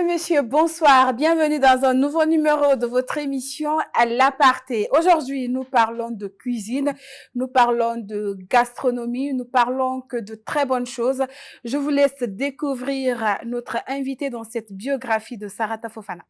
et messieurs, bonsoir. Bienvenue dans un nouveau numéro de votre émission à l'aparté. Aujourd'hui, nous parlons de cuisine, nous parlons de gastronomie, nous parlons que de très bonnes choses. Je vous laisse découvrir notre invité dans cette biographie de Sarata Fofana.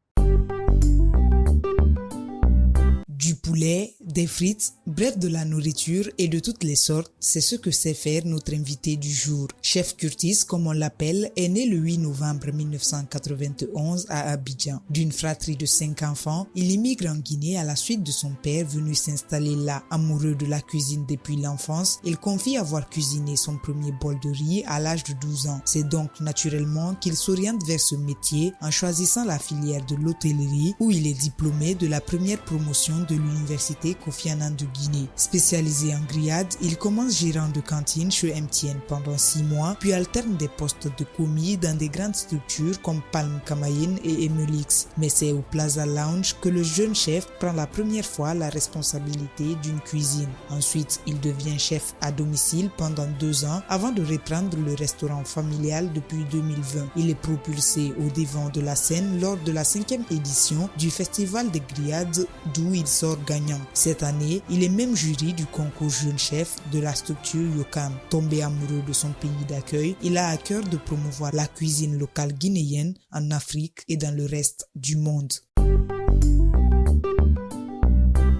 Du poulet, des frites, bref de la nourriture et de toutes les sortes, c'est ce que sait faire notre invité du jour. Chef Curtis, comme on l'appelle, est né le 8 novembre 1991 à Abidjan. D'une fratrie de 5 enfants, il immigre en Guinée à la suite de son père venu s'installer là. Amoureux de la cuisine depuis l'enfance, il confie avoir cuisiné son premier bol de riz à l'âge de 12 ans. C'est donc naturellement qu'il s'oriente vers ce métier en choisissant la filière de l'hôtellerie où il est diplômé de la première promotion de l'université Kofi Annan de Guinée. Spécialisé en grillade, il commence gérant de cantine chez MTN pendant 6 mois, puis alterne des postes de commis dans des grandes structures comme Palm Kamayin et Emelix. Mais c'est au Plaza Lounge que le jeune chef prend la première fois la responsabilité d'une cuisine. Ensuite, il devient chef à domicile pendant 2 ans avant de reprendre le restaurant familial depuis 2020. Il est propulsé au devant de la scène lors de la 5e édition du Festival des grillades d'où il sort gagnant. Cette année, il est même jury du concours jeune chef de la structure Yokam. Tombé amoureux de son pays d'accueil, il a à cœur de promouvoir la cuisine locale guinéenne en Afrique et dans le reste du monde.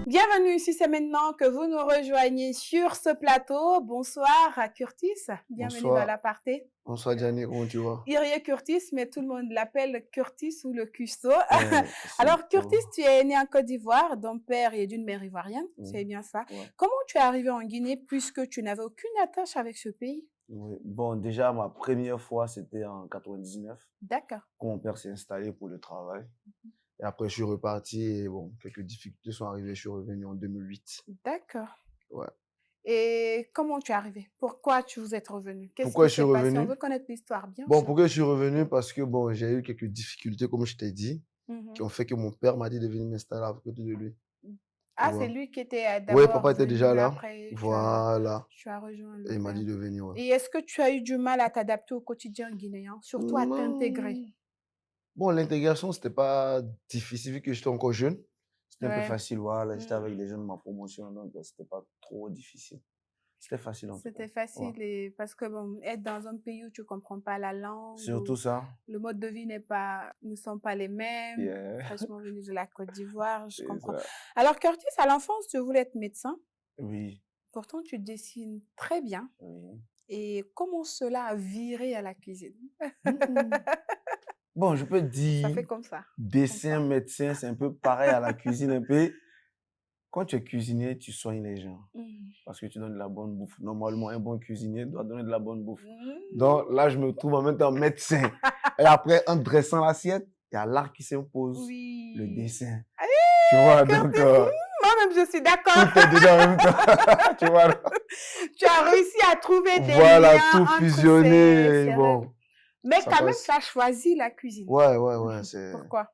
Bienvenue si c'est maintenant que vous nous rejoignez sur ce plateau. Bonsoir Curtis, bienvenue dans l'aparté. Bonsoir Gianni, comment tu vas? Irie Curtis, mais tout le monde l'appelle Curtis ou le Custo. Alors Curtis, tu es né en Côte d'Ivoire, d'un père et d'une mère ivoirienne, c'est bien ça. Ouais. Comment tu es arrivé en Guinée puisque tu n'avais aucune attache avec ce pays? Oui. Bon, déjà, ma première fois, c'était en 99, D'accord. quand mon père s'est installé pour le travail. Et après, je suis reparti et bon, quelques difficultés sont arrivées. Je suis revenu en 2008. D'accord. Ouais. Et comment tu es arrivé? Pourquoi tu vous êtes revenu? Qu'est-ce Pourquoi qui je suis s'est passé? revenu? On veut connaître l'histoire, bien Bon, sûr. pourquoi je suis revenu? Parce que bon, j'ai eu quelques difficultés, comme je t'ai dit, qui ont fait que mon père m'a dit de venir m'installer à côté de lui. Ah, Tu c'est vois. lui qui était Oui, d'abord papa était venu, déjà là. après Voilà. tu as rejoint Et le il m'a père. dit de venir. Ouais. Et est-ce que tu as eu du mal à t'adapter au quotidien guinéen, surtout à t'intégrer? Non. Bon, l'intégration, c'était pas difficile vu que j'étais encore jeune. C'était un peu Ouais. facile, voilà. J'étais avec les jeunes de ma promotion, donc c'était pas trop difficile. C'était facile en tout cas. C'était facile Ouais. parce que bon, être dans un pays où tu comprends pas la langue, Surtout où ça. le mode de vie ne sont pas les mêmes. Yeah. Fraîchement venu de la Côte d'Ivoire, je C'est comprends. ça. Alors Curtis, à l'enfance, tu voulais être médecin. Oui, Pourtant, tu dessines très bien. oui. Et comment cela a viré à la cuisine? Bon, je peux Ça dire, fait comme ça. dessin, médecin, c'est un peu pareil à la cuisine, un peu. Quand tu es cuisinier, tu soignes les gens parce que tu donnes de la bonne bouffe. Normalement, un bon cuisinier doit donner de la bonne bouffe. Donc là, je me trouve en même temps médecin. Et après, en dressant l'assiette, il y a l'art qui s'impose, Oui. le dessin. Allez, Tu vois, donc moi-même, je suis d'accord. tout est déjà en même temps. Tu vois. Tu as réussi à trouver des Voilà, liens tout entre fusionné. ces Bon, rêves. Mais ça quand même, passe. tu as choisi la cuisine. Ouais, c'est... Pourquoi?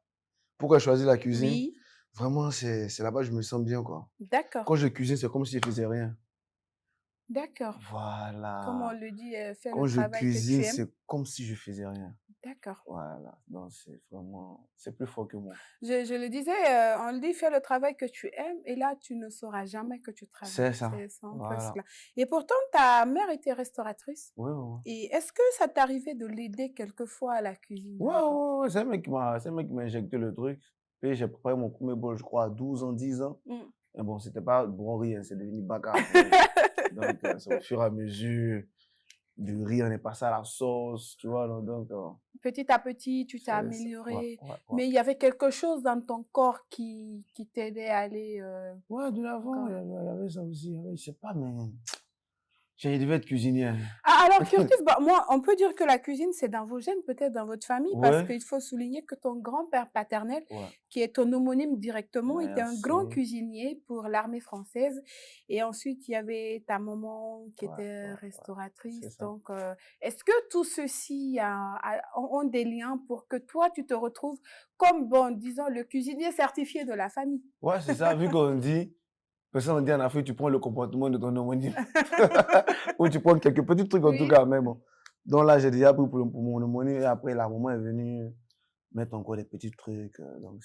Pourquoi choisir la cuisine? Oui, Vraiment, c'est là-bas que je me sens bien, quoi. d'accord, Quand je cuisine, c'est comme si je faisais rien. d'accord. Comme on Voilà. le dit, fais Quand le je travail que tu cuisine, aimes. c'est comme si je faisais rien. D'accord. Voilà. Donc, c'est vraiment... C'est plus fort que moi. Je le disais, on le dit, fais le travail que tu aimes et là, tu ne sauras jamais que tu travailles. C'est ça. C'est un peu Voilà. cela. Et pourtant, ta mère était restauratrice. Oui, oui. Et est-ce que ça t'arrivait de l'aider quelquefois à la cuisine? Ouais. C'est un mec qui m'a injecté le truc. Puis j'ai préparé mon premier bol, je crois, à 12 ans, 10 ans. Mais bon, c'était pas bon riz, hein, c'est devenu baka après. Donc, c'est au fur et à mesure du riz, on est passé à la sauce, tu vois. Donc, Petit à petit, tu t'es c'est... amélioré. Ouais. Mais il y avait quelque chose dans ton corps qui t'aidait à aller... Ouais, de l'avant, encore. il y avait ça aussi. Je sais pas, mais... Je devais être cuisinier. Ah, alors, Curtis, bah, moi, on peut dire que la cuisine, c'est dans vos gènes, peut-être dans votre famille, parce Ouais. qu'il faut souligner que ton grand-père paternel, Ouais. qui est ton homonyme directement, était un grand Merci. cuisinier pour l'armée française. Et ensuite, il y avait ta maman qui était C'est restauratrice. ça. Donc, est-ce que tout ceci ont des liens pour que toi, tu te retrouves comme, bon, disons, le cuisinier certifié de la famille? Ouais, c'est ça. Vu qu'on dit, personne dit en Afrique, tu prends le comportement de ton homonyme. Ou tu prends quelques petits trucs en tout Oui. cas, mais bon. Donc là, j'ai déjà pris pour mon homonyme et après, la maman est venue mettre encore des petits trucs. Donc,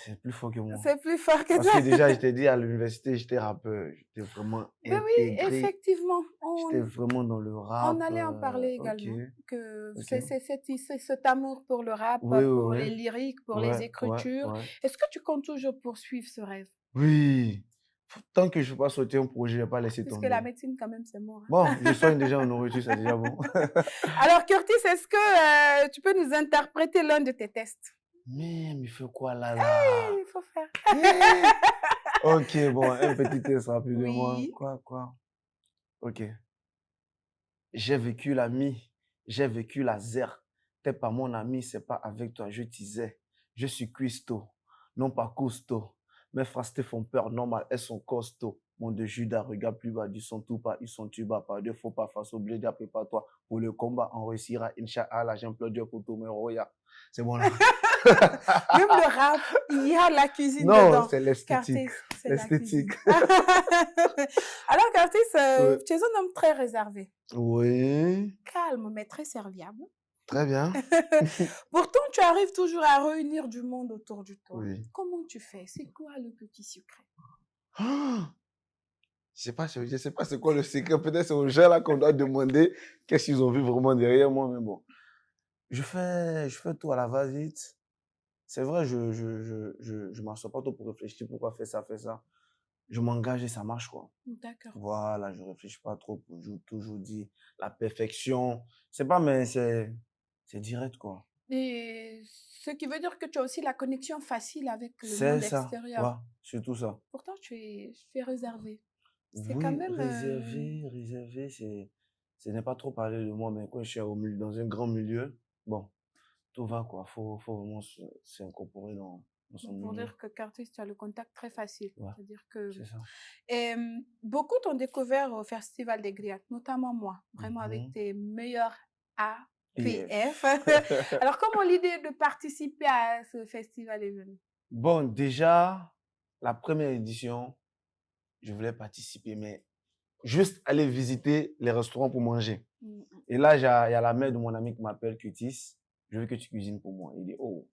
c'est plus fort que moi. C'est plus fort que Parce toi. que déjà, je t'ai dit, à l'université, j'étais rappeur. J'étais vraiment Ben oui, intégré. effectivement. J'étais vraiment dans le rap. On allait en parler Ok. également. Que Ok. c'est cet amour pour le rap, Oui, pour oui, les oui. lyriques, pour Ouais, les ouais, écritures. ouais. Est-ce que tu comptes toujours poursuivre ce rêve? Oui. Tant que je ne vais pas sauter un projet, je ne vais pas laisser Puisque tomber. la médecine, quand même, c'est mort. Hein. Bon, je soigne déjà en nourriture, c'est déjà bon. Alors, Curtis, est-ce que tu peux nous interpréter l'un de tes tests? Mais il fait quoi là, là? Il faut faire. Ok, bon, un petit test rapidement. Oui. Quoi? Ok. J'ai vécu la mi, j'ai vécu la zer. T'es pas mon ami, c'est pas avec toi, je disais. Je suis cuistot, non pas costaud. Mes phrases te font peur, normal, elles sont costauds. Mon de Judas, regarde plus bas, du son tout pas, ils sont tu bas, pas de faux pas face au blé, prépare-toi. Pour le combat, on réussira, Inch'Allah, j'implore Dieu pour tout, mais roya. C'est bon là. Même le rap, il y a la cuisine Non, dedans. c'est l'esthétique. Curtis, c'est la cuisine. L'esthétique. Alors, Curtis, Oui. tu es un homme très réservé. Oui, Calme, mais très serviable. très bien. Pourtant, tu arrives toujours à réunir du monde autour de toi. Oui. Comment tu fais? C'est quoi le petit secret? Je sais pas c'est quoi le secret. Peut-être c'est aux gens là qu'on doit demander qu'est-ce qu'ils ont vu vraiment derrière moi, mais bon. Je fais tout à la va-vite. C'est vrai, je m'assois pas trop pour réfléchir pourquoi faire ça. Je m'engage et ça marche, quoi. D'accord. Voilà, je réfléchis pas trop pour toujours dire la perfection. C'est pas, mais c'est direct, quoi. Et ce qui veut dire que tu as aussi la connexion facile avec le C'est monde ça. extérieur. Ouais, surtout ça. Pourtant, tu es réservé. C'est Oui, quand même... réservé, ce n'est pas trop parler de moi, mais quand je suis dans un grand milieu, bon, tout va, quoi. Faut vraiment s'incorporer dans son Pour milieu. dire que Curtis, tu as le contact très facile. Ouais, C'est-à-dire que... c'est ça. Et, beaucoup t'ont découvert au Festival des Griottes, notamment moi, vraiment avec tes meilleurs APF. Alors, comment l'idée de participer à ce festival est venue? Bon, déjà, la première édition, je voulais participer, mais juste aller visiter les restaurants pour manger. Et là, il y a la mère de mon ami qui m'appelle Curtis. Je veux que tu cuisines pour moi. Il dit, oh,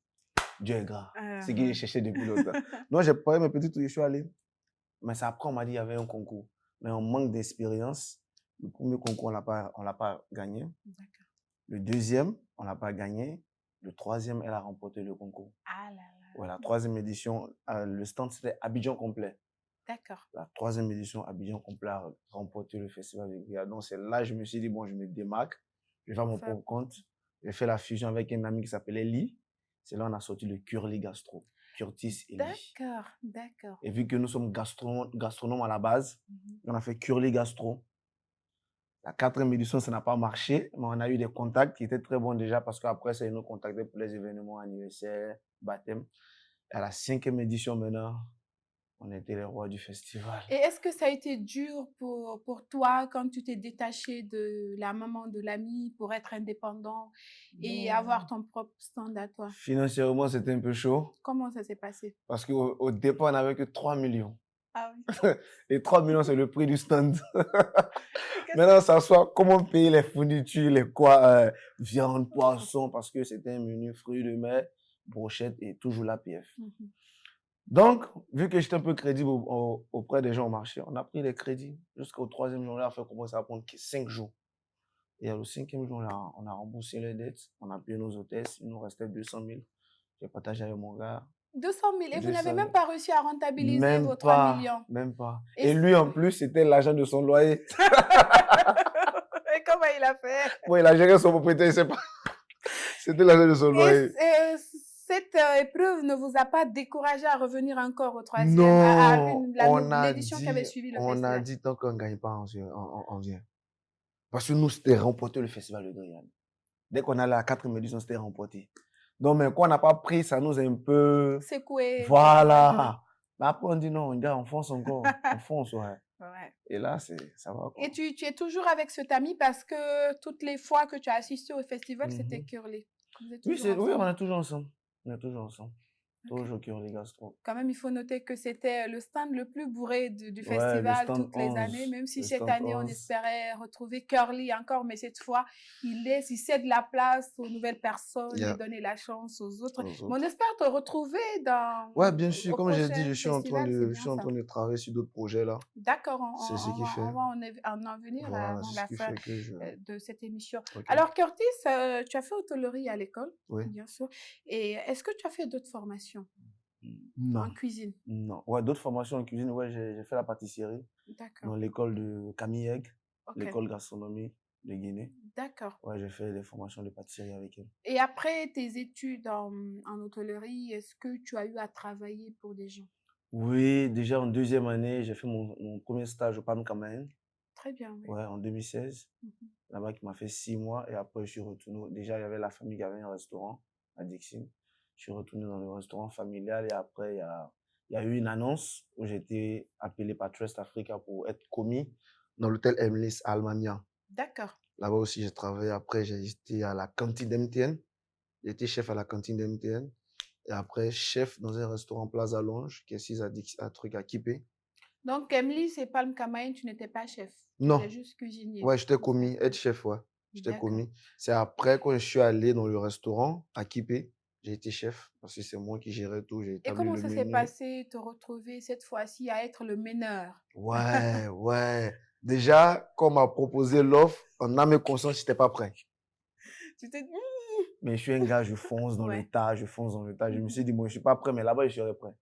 Dieu est grand. C'est qu'il cherchait depuis longtemps. Non, j'ai pas mes petits trucs, je suis allé. Mais c'est après, on m'a dit qu'il y avait un concours. Mais on manque d'expérience. Le premier concours, on l'a pas gagné. D'accord. Le deuxième, on l'a pas gagné. Le troisième, elle a remporté le concours. Ah là là. Ouais, la troisième édition, le stand, c'était Abidjan complet. D'accord. La troisième édition, Abidjan complet a remporté le festival de Griotte. Donc, c'est là que je me suis dit, bon, je me démarque. Je vais à mon propre compte. J'ai fait la fusion avec un ami qui s'appelait Lee. C'est là qu'on a sorti le Curly Gastro. Curtis et Lee. D'accord. Et vu que nous sommes gastronomes à la base, on a fait Curly Gastro. La quatrième édition, ça n'a pas marché, mais on a eu des contacts qui étaient très bons déjà parce qu'après, ça nous contactait pour les événements anniversaires, baptême. À la cinquième édition maintenant, on était les rois du festival. Et est-ce que ça a été dur pour toi quand tu t'es détaché de la maman de l'ami pour être indépendant et avoir ton propre stand à toi? Financièrement, c'était un peu chaud. Comment ça s'est passé? Parce qu'au départ, on n'avait que 3 millions. Ah oui. Et 3 millions, c'est le prix du stand. Maintenant, ça soit comment payer les fournitures, viande, poisson, parce que c'était un menu fruits de mer, brochette et toujours l'APF. Donc, vu que j'étais un peu crédible auprès des gens au marché, on a pris les crédits jusqu'au troisième jour. Là, on a fait commencer à prendre 5 jours. Et au cinquième jour, là, on a remboursé les dettes, on a payé nos hôtesses, il nous restait 200 000. J'ai partagé avec mon gars. 200 000 et vous n'avez même pas réussi à rentabiliser vos 3 millions. Même pas. Et lui, en plus, c'était l'agent de son loyer. Et comment il a fait? Bon, il a géré son propriétaire, il sait pas. C'était l'agent de son loyer. Et cette épreuve ne vous a pas découragé à revenir encore au troisième, Non, l'édition qui avait suivi le festival? On a dit tant qu'on ne gagne pas, on vient. Parce que nous, c'était remporter le festival de Griotte. Dès qu'on allait à la quatrième édition, c'était remporté. Donc, mais quand on n'a pas pris, ça nous a un peu... secoué. Voilà. Mais après, on dit non, gars, on fonce encore. On fonce, ouais. Et là, ça va. Quoi. Et tu es toujours avec cet ami parce que toutes les fois que tu as assisté au festival, c'était Curly. Oui, on est toujours ensemble. On est toujours ensemble. Toujours Curly Gastro. Quand même, il faut noter que c'était le stand le plus bourré du Ouais, le festival stand toutes les années, 11. même si Le cette stand année, on 11. espérait retrouver Curly encore, mais cette fois, il cède la place aux nouvelles personnes et Yeah. donner la chance aux autres. Aux Mais on autres. espère te retrouver Ouais, bien sûr. au Comme j'ai dit, prochain je suis en train festival, c'est de, je bien suis en ça. train de travailler sur d'autres projets là. D'accord, C'est ce qui fait. on va en venir Voilà, avant c'est la ce qui fin fait que je. de cette émission. Ok. Alors, Curtis, tu as fait hôtellerie à l'école, Oui. bien sûr. Et est-ce que tu as fait d'autres formations Non. en cuisine? Non. Ouais, d'autres formations en cuisine. Ouais, j'ai fait la pâtisserie D'accord, dans l'école de Camille Egg, ok, l'école gastronomie de Guinée. d'accord. Ouais, j'ai fait des formations de pâtisserie avec elle. Et après tes études en hôtellerie, est-ce que tu as eu à travailler pour des gens? Oui, déjà en deuxième année, j'ai fait mon premier stage au PAM Cameroun. Très bien, oui. Ouais, en 2016. Mhm. Là-bas, qui m'a fait 6 mois. Et après, je suis retourné. Déjà, il y avait la famille qui avait un restaurant à Dixine. Je suis retourné dans le restaurant familial. Et après, il y a eu une annonce où j'ai été appelé par Trust Africa pour être commis dans l'hôtel Emlis à Almamia. D'accord. Là-bas aussi, j'ai travaillé. Après, j'ai été à la cantine d'MTN. J'ai été chef à la cantine d'MTN. Et après, chef dans un restaurant Plaza Longe, qui est ici à truc à Kipé. Donc, Emily, c'est Palm Camaïn, tu n'étais pas chef. Tu Non. étais juste cuisinier. Ouais, j'étais commis, aide chef, ouais. J'étais D'accord. commis. C'est après, quand je suis allé dans le restaurant à Kipé, j'ai été chef parce que c'est moi qui gérais tout. J'ai Et établi comment le ça s'est menu. passé, te retrouver cette fois-ci à être le meneur? Ouais, ouais. Déjà, quand on m'a proposé l'offre, en âme et conscience, j'étais pas prêt. Tu t'es dit, Mais je suis un gars, je fonce dans le ouais. tas, je fonce dans le tas. Je me Mhm. suis dit, moi, je suis pas prêt, mais là-bas, je serai prêt.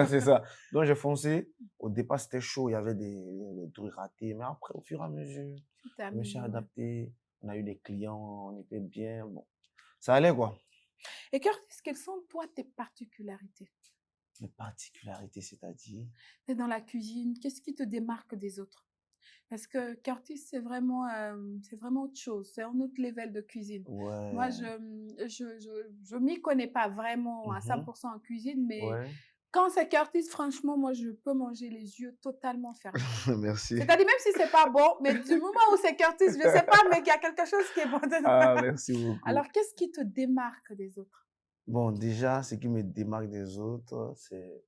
C'est ça. Donc, j'ai foncé. Au départ, c'était chaud, il y avait des trucs ratés. Mais après, au fur et à mesure, Tu t'es je me suis amélioré. adapté. On a eu des clients, on était bien. Bon, ça allait, quoi. Et Curtis, quelles sont, toi, tes particularités? Mes particularités, c'est-à-dire. Et dans la cuisine, qu'est-ce qui te démarque des autres? Parce que Curtis, c'est vraiment autre chose. C'est un autre level de cuisine. Ouais. Moi, je m'y connais pas vraiment à 100% en cuisine, mais Ouais. quand c'est Curtis, franchement, moi, je peux manger les yeux totalement fermés. Merci. C'est-à-dire, même si c'est pas bon, mais du moment où c'est Curtis, je sais pas, mais il y a quelque chose qui est bon dedans. Ah, merci beaucoup. Alors, qu'est-ce qui te démarque des autres? Bon, déjà, ce qui me démarque des autres, c'est.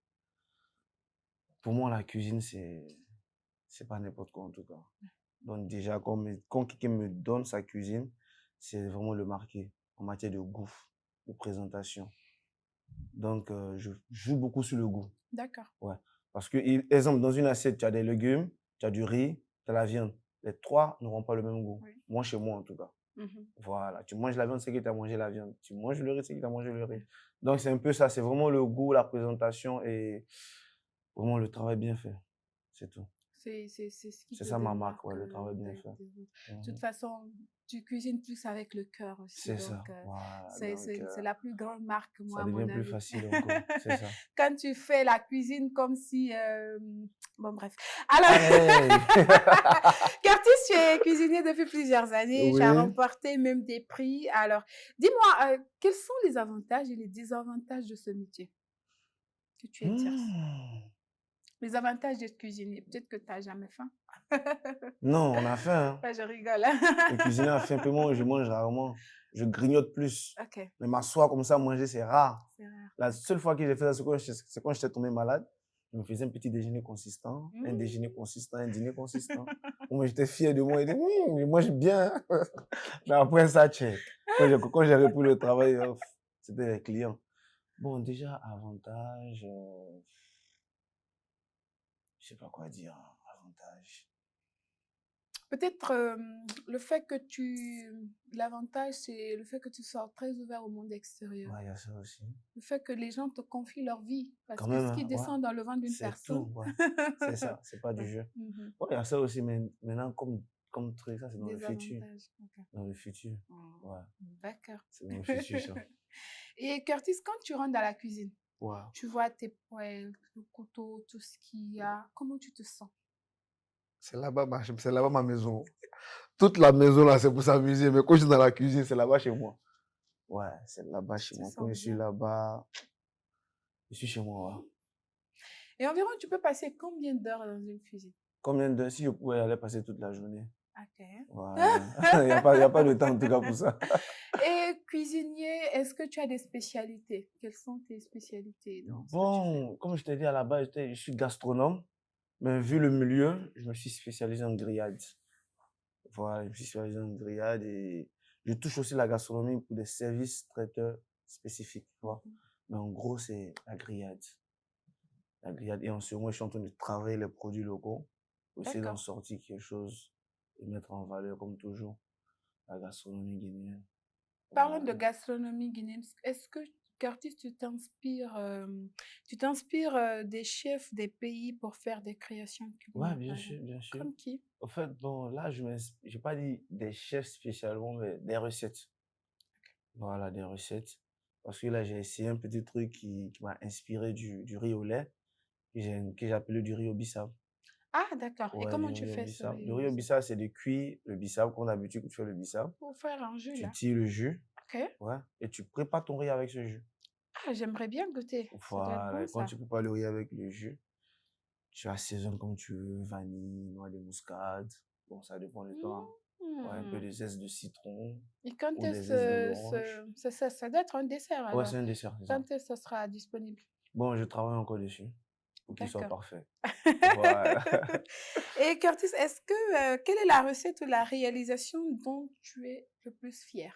Pour moi, la cuisine, c'est pas n'importe quoi, en tout cas. Donc, déjà, quand quelqu'un me donne sa cuisine, c'est vraiment le marquer en matière de goût, de présentation. Donc, je joue beaucoup sur le goût. D'accord. Ouais. Parce que, exemple, dans une assiette, tu as des légumes, tu as du riz, tu as la viande. Les trois n'auront pas le même goût. Oui. Moi, chez moi, en tout cas. Voilà. Tu manges la viande, c'est que tu as mangé la viande. Tu manges le riz, c'est que tu as mangé le riz. Donc, c'est un peu ça. C'est vraiment le goût, la présentation et vraiment le travail bien fait. C'est tout. C'est ce qui C'est te ça ma démarque marque, ouais, le travail bien des fait. autres. De toute façon, tu cuisines plus avec le cœur aussi. C'est ça. Donc, Voilà. c'est Donc, la plus grande marque, moi, ça à mon devient plus avis. facile encore. C'est ça. Quand tu fais la cuisine comme si... Bon, bref. Alors, Hey! Curtis, tu es cuisinier depuis plusieurs années. Tu as Oui. remporté même des prix. Alors, dis-moi, quels sont les avantages et les désavantages de ce métier que tu exerces? Les avantages d'être cuisinier, peut-être que tu n'as jamais faim. Non, on a faim. Hein. Ouais, je rigole. Le cuisinier a faim, je mange rarement. Je grignote plus. Ok, Mais m'asseoir comme ça, manger, c'est rare. c'est rare. La seule fois que j'ai fait ça, c'est quand j'étais tombé malade. Je me faisais un petit déjeuner consistant, un déjeuner consistant, un dîner consistant. Moi, j'étais fier de moi. Je mange bien. Mais après ça, quand j'ai repris le travail, c'était les clients. Bon, déjà, avantage, je sais pas quoi dire, avantage. Peut-être le fait que l'avantage, c'est le fait que tu sois très ouvert au monde extérieur. Ouais, il y a ça aussi. Le fait que les gens te confient leur vie. Parce Quand que même, ce qui hein, descend dans le ventre d'une c'est personne. tout, ouais. C'est ça, c'est pas du Ouais. jeu. Ouais, il y a ça aussi, mais maintenant, comme truc, ça, c'est dans le Des futur. avantages. Ok. Dans le futur, ouais. D'accord. C'est dans le futur, ça. Et Curtis, quand tu rentres dans la cuisine, Ouais. tu vois tes poêles, le couteau, tout ce qu'il y a, comment tu te sens? C'est là-bas ma maison. Toute la maison, là, c'est pour s'amuser. Mais quand je suis dans la cuisine, c'est là-bas chez moi. Ouais, c'est là-bas chez moi. Quand je suis là-bas, je suis chez moi, ouais. Et environ, tu peux passer combien d'heures dans une cuisine? Combien d'heures? Si je pouvais aller passer toute la journée. Ok. Ouais. Il y a pas de temps, en tout cas, pour ça. Et cuisinier, est-ce que tu as des spécialités? Quelles sont tes spécialités dans ce que tu fais? Bon, comme je t'ai dit à la base, je suis gastronome, mais vu le milieu, je me suis spécialisé en grillade. Voilà, je me suis spécialisé en grillade et je touche aussi la gastronomie pour des services traiteurs spécifiques, tu vois. Mais en gros, c'est la grillade. La grillade. Et en ce moment, je suis en train de travailler les produits locaux pour essayer d'en D'accord. sortir quelque chose et mettre en valeur, comme toujours, la gastronomie guinéenne. Parlons Voilà. de gastronomie guinéenne. Est-ce que, Curtis, tu t'inspires des chefs des pays pour faire des créations Ouais, culinaires, bien par sûr, exemple? bien sûr. Comme qui? En fait, bon, là, j'ai pas dit des chefs spécialement, mais des recettes. Voilà, des recettes. Parce que là, j'ai essayé un petit truc qui m'a inspiré du riz au lait, que j'ai appelé du riz au bissap. Ah, d'accord. Et Ouais, comment du tu riz au fais ce bissap. Le riz riz au bissap, c'est de cuire le bissap, comme d'habitude, tu fais le bissap. pour faire un jus, Tu là? tires le jus, Ok. ouais, et tu prépares ton riz avec ce jus. Ah, j'aimerais bien goûter. Ça doit être Voilà, bon, et quand ça. tu prépares le riz avec le jus, tu assaisonnes comme tu veux, vanille, noix de muscade. Bon, ça dépend du temps. Ouais, un peu Hmm. de zeste de citron Et quand ou des est-ce zestes d'orange. ça doit être un dessert, Ouais, c'est alors? un dessert, c'est ça. Quand est-ce que ça sera disponible? Bon, je travaille encore dessus pour qu'il soit D'accord. parfait. Voilà. Et Curtis, quelle est la recette ou la réalisation dont tu es le plus fier?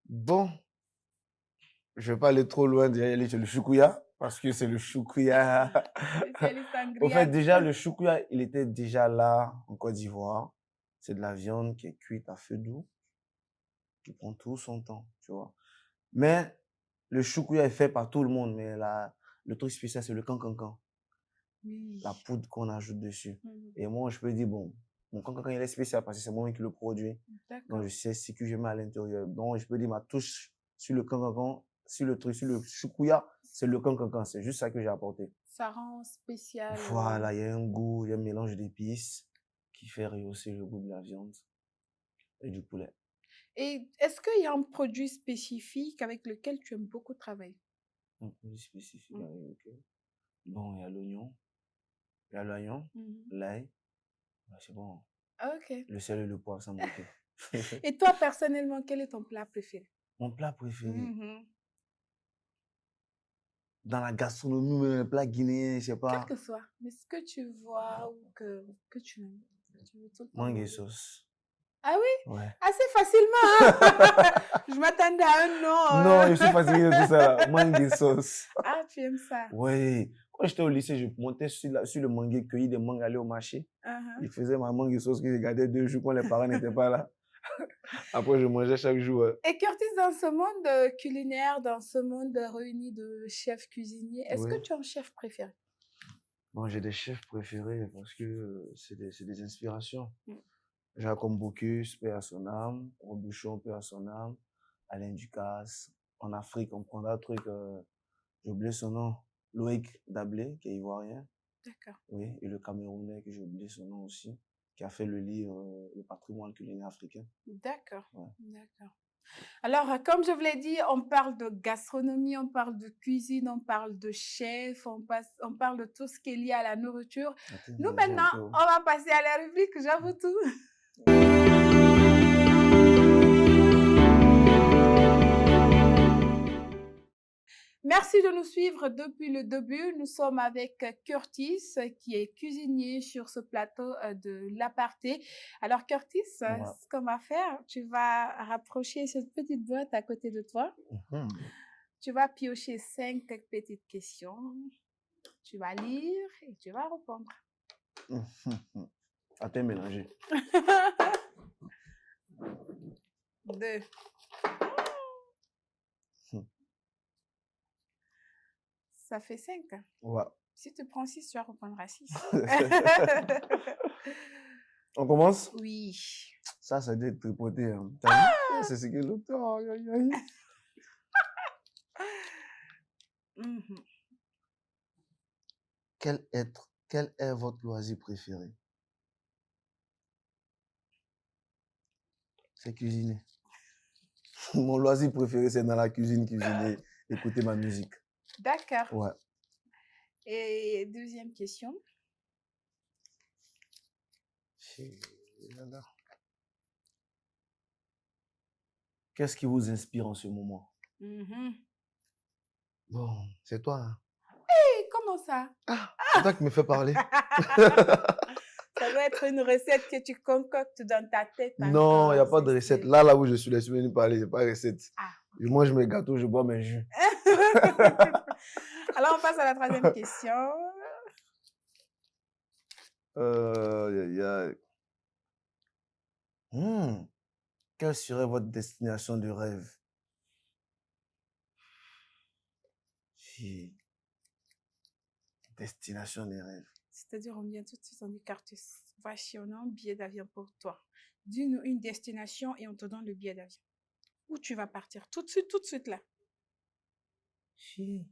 Bon, je vais pas aller trop loin, déjà aller sur le choukouya, parce que c'est le choukouya. Spécialiste en Au fait, grillade. déjà, le choukouya, il était déjà là en Côte d'Ivoire. C'est de la viande qui est cuite à feu doux, qui prend tout son temps, tu vois. Mais le choukouya est fait par tout le monde, mais le truc spécial, c'est le cancancan, Oui. la poudre qu'on ajoute dessus. Mhm. Et moi, je peux dire, bon, mon cancancan, il est spécial parce que c'est moi qui le produis. Donc, D'accord. je sais ce que je mets à l'intérieur. Donc, je peux dire, ma touche sur le cancancan, sur le choukouya, c'est le cancancan. C'est juste ça que j'ai apporté. Ça rend spécial. Voilà, il y a un goût, il y a un mélange d'épices qui fait rehausser le goût de la viande et du poulet. Et est-ce qu'il y a un produit spécifique avec lequel tu aimes beaucoup travailler? Un produit spécifique Mm. avec lequel. Bon, il y a l'oignon, Mhm. l'ail. Ouais, c'est bon. Ok. Le sel et le poivre, sans manquer. Et toi, personnellement, quel est ton plat préféré? Mon plat préféré, Mhm. dans la gastronomie, même le plat guinéen, je sais Quel pas, que soit, mais ce que tu vois ou que tu aimes, que tu veux tout le temps mangue et manger. sauce. Ah oui? Ouais. Assez facilement, hein? Je m'attendais à un nom. Non, je suis fatigué de tout ça là. Mangue et sauce. Ah, tu aimes ça? Ouais. Quand j'étais au lycée, je montais sur le mangue, cueillir des mangues, aller au marché. Uh-huh. Je faisais ma mangue et sauce que je gardais 2 jours quand les parents n'étaient pas là. Après, je mangeais chaque jour. Et Curtis, dans ce monde culinaire, dans ce monde réuni de chefs cuisiniers, est-ce Oui. que tu as un chef préféré? Bon, j'ai des chefs préférés parce que c'est des inspirations. Mm. Jacob Bocuse, paix à son âme. Robuchon, paix à son âme. Alain Ducasse. En Afrique, on prend un truc, j'ai oublié son nom. Loïc Dablé, qui est ivoirien. D'accord. Oui, et le Camerounais, que j'ai oublié son nom aussi, qui a fait le livre Le patrimoine culinaire africain. D'accord. Ouais. D'accord. Alors, comme je vous l'ai dit, on parle de gastronomie, on parle de cuisine, on parle de chef, on parle de tout ce qui est lié à la nourriture. Attends, Nous, j'ai un maintenant, peu. on va passer à la rubrique J'avoue tout. Merci de nous suivre depuis le début. Nous sommes avec Curtis, qui est cuisinier sur ce plateau de l'aparté. Alors, Curtis, Ouais. ce qu'on va faire, tu vas rapprocher cette petite boîte à côté de toi. Mhm. Tu vas piocher 5 petites questions. Tu vas lire et tu vas répondre. Mhm. Attends, mélanger. 2. Mhm. Ça fait 5. Ouais. Si tu prends 6, tu vas répondre à 6. On commence? Oui. Ça, c'est d'être tripoté. Hein. T'as vu? C'est ce que l'auteur. Aïe, aïe, aïe. Mhm. Quel est votre loisir préféré? C'est cuisiner. Mon loisir préféré, c'est dans la cuisine, cuisiner, écouter ma musique. D'accord. Ouais. Et deuxième question. Qu'est-ce qui vous inspire en ce moment? Mhm. Bon, c'est toi. Hein? Et comment ça? Ah, c'est toi qui me fais parler. Ça doit être une recette que tu concoctes dans ta tête Non, il n'y a encore. pas de recette. Là où je suis venu parler, il n'y a pas de recette. Ah. Je mange mes gâteaux, je bois mes jus. Alors, on passe à la troisième question. Aïe, aïe, aïe. Quelle serait votre destination de rêve? Si. Destination de rêve. C'est-à-dire, on vient tout de suite, on dit Curtis, voici, on a un billet d'avion pour toi. Dis-nous une destination et on te donne le billet d'avion. Où tu vas partir? Tout de suite là. Si.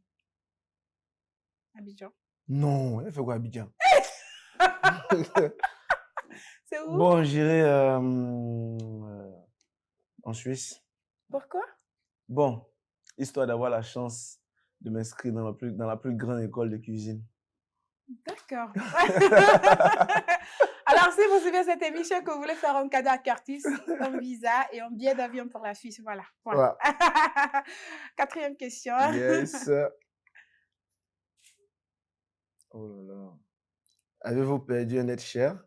Abidjan. Non, elle fait quoi Abidjan? C'est où? Bon, j'irai en Suisse. Pourquoi? Bon, histoire d'avoir la chance de m'inscrire dans la plus grande école de cuisine. D'accord. Alors, si vous suivez cette émission, que vous voulez faire un cadeau à Curtis, un visa et un billet d'avion pour la Suisse, voilà. Quatrième question. Yes. Oh là là. Avez-vous perdu un être cher?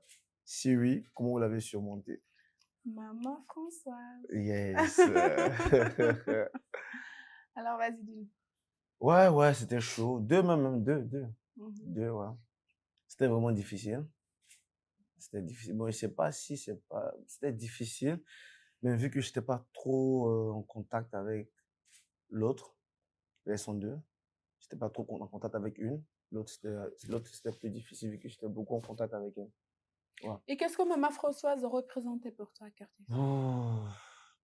Si oui, comment vous l'avez surmonté? Maman Françoise. Yes. Alors, vas-y, dis-nous. Ouais, c'était chaud. Deux, deux. Mhm. Deux, ouais. C'était vraiment difficile. C'était difficile. Bon, je sais pas si c'était difficile, mais vu que je n'étais pas trop en contact avec l'autre, elles sont deux. Je n'étais pas trop en contact avec une. L'autre, c'était plus difficile vu que j'étais beaucoup en contact avec elle. Ouais. Et qu'est-ce que Maman Françoise représentait pour toi, Curtis? Oh,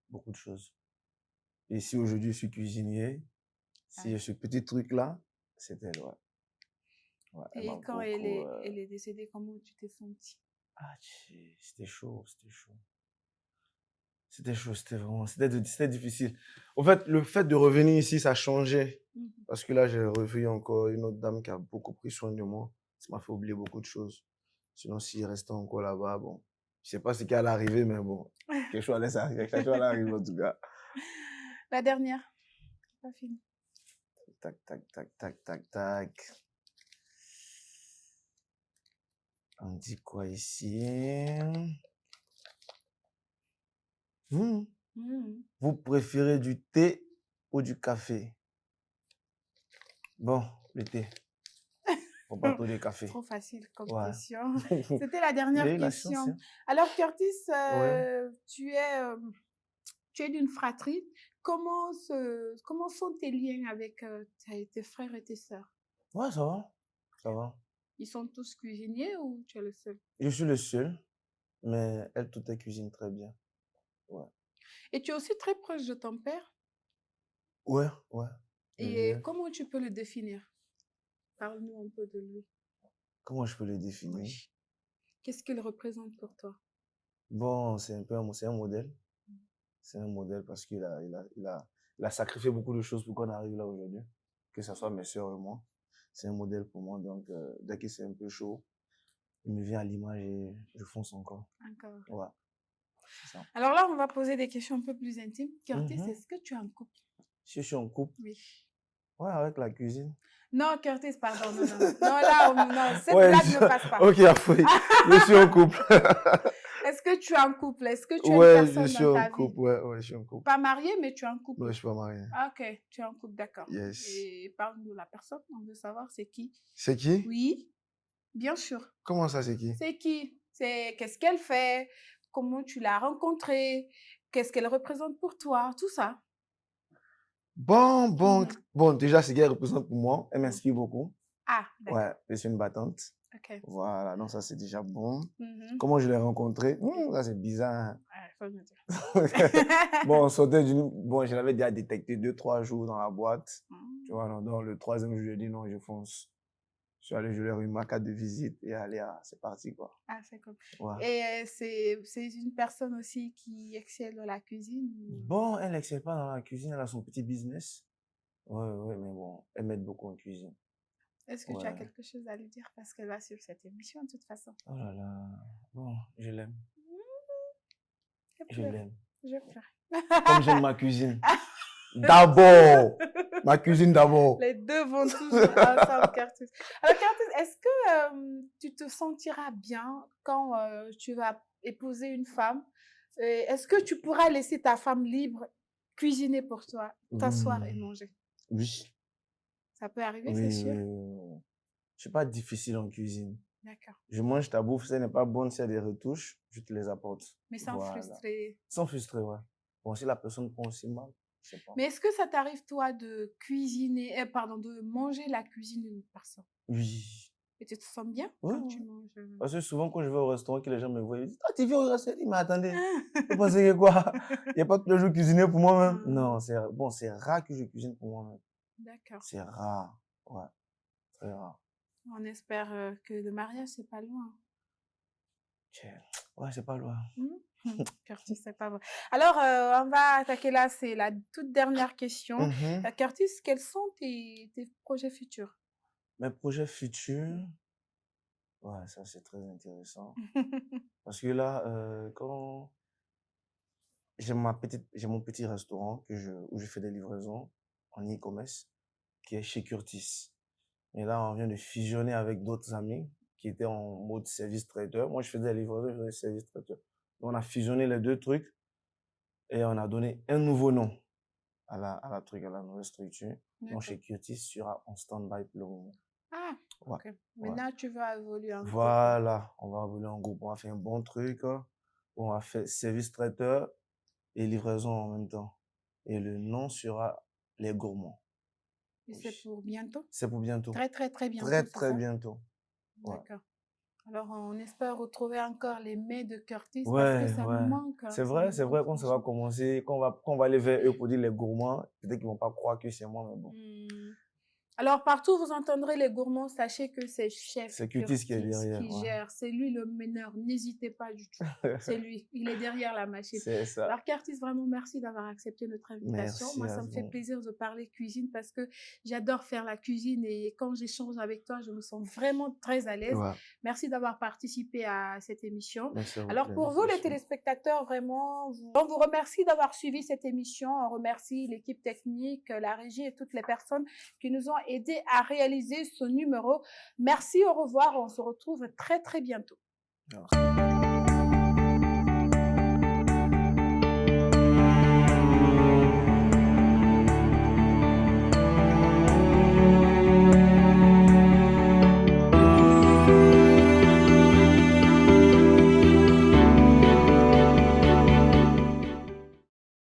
beaucoup de choses. Et si aujourd'hui je suis cuisinier, si je suis petit truc là, c'était elle, ouais. Et quand elle est décédée, comment tu t'es senti? Ah, c'était chaud. C'était difficile. En fait, le fait de revenir ici, ça a changé. Parce que là, j'ai revu encore une autre dame qui a beaucoup pris soin de moi. Ça m'a fait oublier beaucoup de choses. Sinon, s'il restait encore là-bas, bon, je sais pas ce qui allait arriver, mais bon, quelque chose allait arriver en tout cas. La dernière. Pas fini. Tac. On dit quoi ici? Vous préférez du thé ou du café? Bon, le thé. Bon, pas trop de café. Trop facile comme Ouais. question. C'était la dernière question. Chance, hein. Alors, Curtis, Ouais. tu es d'une fratrie. Comment sont tes liens avec tes frères et tes sœurs? Ouais, ça va. Ils sont tous cuisiniers ou tu es le seul? Je suis le seul, mais elle, tout elle cuisine très bien. Ouais. Et tu es aussi très proche de ton père? Ouais. Et comment tu peux le définir? Parle-nous un peu de lui. Comment je peux le définir? Oui. Qu'est-ce qu'il représente pour toi? Bon, c'est un modèle. C'est un modèle parce qu'il a sacrifié beaucoup de choses pour qu'on arrive là aujourd'hui. Que ce soit mes soeurs et moi. C'est un modèle pour moi. Donc, dès que c'est un peu chaud, il me vient à l'image et je fonce encore. Encore. Ouais. C'est ça. Alors là, on va poser des questions un peu plus intimes. Curtis, est-ce que tu es en couple? Si je suis en couple? Oui. Ouais, avec la cuisine. Non, Curtis, pardon, non. Non, là, non, cette blague ne passe pas. Ok, après, je suis en couple. Est-ce que tu es en couple? Est-ce que tu es une personne dans ta vie? Ouais, je suis en couple. Ouais, je suis en couple. Pas marié, mais tu es en couple? Non, je suis pas marié. Ah, ok, tu es en couple, d'accord. Yes. Et parle-nous de la personne, on veut savoir c'est qui. C'est qui? Oui, bien sûr. Comment ça, c'est qui? C'est qui? Qu'est-ce qu'elle fait? Comment tu l'as rencontrée? Qu'est-ce qu'elle représente pour toi? Tout ça. Bon, déjà, ce qu'elle représente pour moi, elle m'inspire beaucoup. Ah, d'accord. Ouais, je suis une battante. Ok. Voilà, donc ça, c'est déjà bon. Comment je l'ai rencontrée? Ça, c'est bizarre. Ouais, faut me dire. Bon, on sortait Bon, je l'avais déjà détecté 2-3 jours dans la boîte. Tu vois, dans le troisième jour, je lui ai dit non, je fonce. Je suis allé, je lui ai remis ma carte de visite et allez, c'est parti, quoi. Ah, c'est cool. Ouais. Et c'est une personne aussi qui excelle dans la cuisine? Bon, elle n'excelle pas dans la cuisine, elle a son petit business. Ouais, mais bon, elle m'aide beaucoup en cuisine. Est-ce que tu as quelque chose à lui dire parce qu'elle va suivre cette émission de toute façon? Oh là là, bon, je l'aime. Je l'aime. Je vais pleurer. Comme j'aime ma cuisine. D'abord. Ma cuisine d'abord. Les deux vont toujours ensemble, Curtis. Alors, Curtis, est-ce que tu te sentiras bien quand tu vas épouser une femme? Est-ce que tu pourras laisser ta femme libre cuisiner pour toi, t'asseoir et manger? Oui. Ça peut arriver, Oui, c'est sûr. oui. Je suis pas difficile en cuisine. D'accord. Je mange ta bouffe, si elle n'est pas bonne, si elle a des retouches, je te les apporte. Mais sans frustrer. Sans frustrer, ouais. Bon, si la personne prend aussi mal, je sais pas. Mais est-ce que ça t'arrive, toi, de cuisiner, de manger la cuisine d'une autre personne? Oui. Et tu te sens bien Oui, quand oui. tu manges? Parce que souvent, quand je vais au restaurant, que les gens me voient, ils disent, ah, tu viens au restaurant? Mais attendez, vous pensez que quoi? Il n'y a pas tous les jours cuisiner pour moi-même? Non, c'est rare que je cuisine pour moi-même. D'accord. C'est rare, ouais, très rare. On espère que le mariage, c'est pas loin. Ouais, c'est pas loin. Curtis, c'est pas vrai. Alors, on va attaquer là, c'est la toute dernière question. Curtis, quels sont tes projets futurs? Mes projets futurs, ouais, ça c'est très intéressant. Parce que là, quand j'ai mon petit restaurant où je fais des livraisons en e-commerce, qui est chez Curtis. Et là, on vient de fusionner avec d'autres amis qui étaient en mode service traiteur. Moi, je faisais des livraisons, je faisais service traiteur. Donc, on a fusionné les deux trucs et on a donné un nouveau nom à la nouvelle structure. Donc, chez Curtis, sera en stand-by pour le moment. Ah, ouais. ok. Maintenant, tu vas évoluer en groupe. Voilà, on va évoluer en groupe. On va faire un bon truc. On va faire service traiteur et livraison en même temps. Et le nom sera Les Gourmands. Et c'est pour bientôt? C'est pour bientôt. Très, très, très bientôt. Très, très bientôt. D'accord. Alors, on espère retrouver encore les mets de Curtis ouais, parce que ça nous manque. C'est vrai quand ça va commencer, quand on va aller vers eux pour dire les gourmands, peut-être qu'ils vont pas croire que c'est moi, mais bon. Alors, partout où vous entendrez les gourmands, sachez que c'est chef c'est Curtis qui est derrière, qui gère. C'est lui le meneur. N'hésitez pas du tout. C'est lui. Il est derrière la machine. C'est ça. Alors, Curtis, vraiment, merci d'avoir accepté notre invitation. Merci. Moi, ça me fait plaisir de parler cuisine parce que j'adore faire la cuisine et quand j'échange avec toi, je me sens vraiment très à l'aise. Ouais. Merci d'avoir participé à cette émission. Merci à vous. Alors, pour vous, les téléspectateurs, vraiment, on vous remercie d'avoir suivi cette émission. On remercie l'équipe technique, la régie et toutes les personnes qui nous ont aidé à réaliser ce numéro. Merci, au revoir. On se retrouve très, très bientôt. Merci.